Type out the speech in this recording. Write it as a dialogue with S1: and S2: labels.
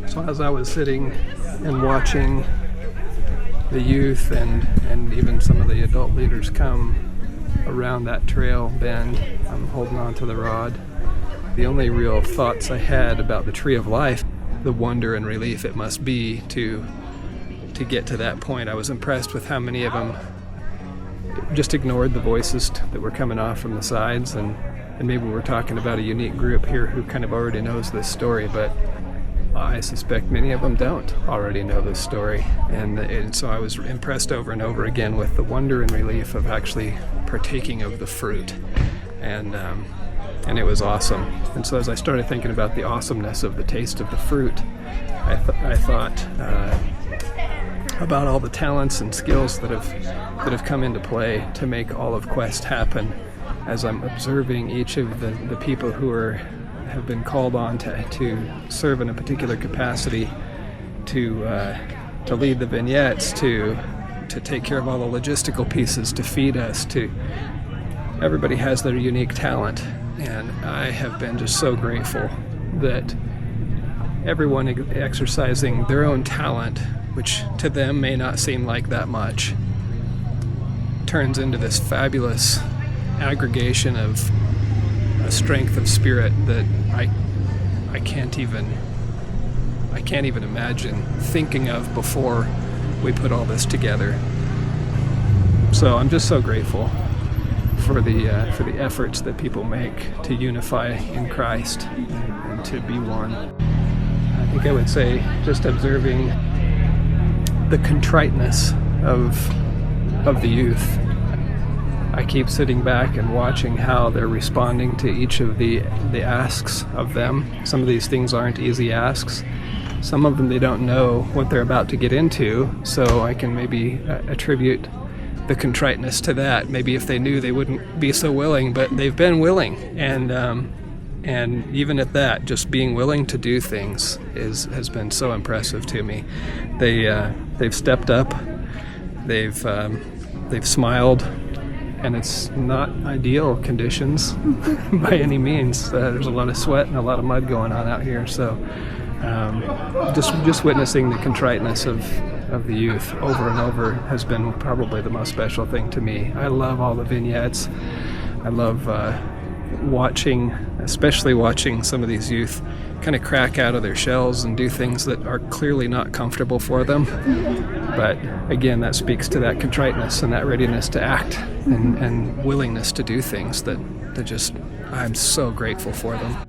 S1: So as I was sitting and watching the youth and even some of the adult leaders come around that trail bend, I'm holding on to the rod. The only real thoughts I had about the tree of life, the wonder and relief it must be to get to that point. I was impressed with how many of them just ignored the voices that were coming off from the sides, and maybe we're talking about a unique group here who kind of already knows this story, but I suspect many of them don't already know this story. And so I was impressed over and over again with the wonder and relief of actually partaking of the fruit. And it was awesome. And so as I started thinking about the awesomeness of the taste of the fruit, I thought about all the talents and skills that have come into play to make all of Quest happen, as I'm observing each of the people who have been called on to serve in a particular capacity, to lead the vignettes, to take care of all the logistical pieces, to feed us. Everybody has their unique talent, and I have been just so grateful that everyone exercising their own talent, which to them may not seem like that much, turns into this fabulous aggregation of a strength of spirit that I can't even imagine thinking of before we put all this together. So I'm just so grateful for the efforts that people make to unify in Christ and to be one. I think I would say just observing the contriteness of the youth. I keep sitting back and watching how they're responding to each of the asks of them. Some of these things aren't easy asks. Some of them they don't know what they're about to get into, so I can maybe attribute the contriteness to that. Maybe if they knew, they wouldn't be so willing, but they've been willing. And even at that, just being willing to do things has been so impressive to me. They've stepped up, they've smiled, and it's not ideal conditions by any means. There's a lot of sweat and a lot of mud going on out here. So just witnessing the contriteness of the youth over and over has been probably the most special thing to me. I love all the vignettes. I love especially watching some of these youth kind of crack out of their shells and do things that are clearly not comfortable for them. But again, that speaks to that contriteness and that readiness to act and willingness to do things that just, I'm so grateful for them.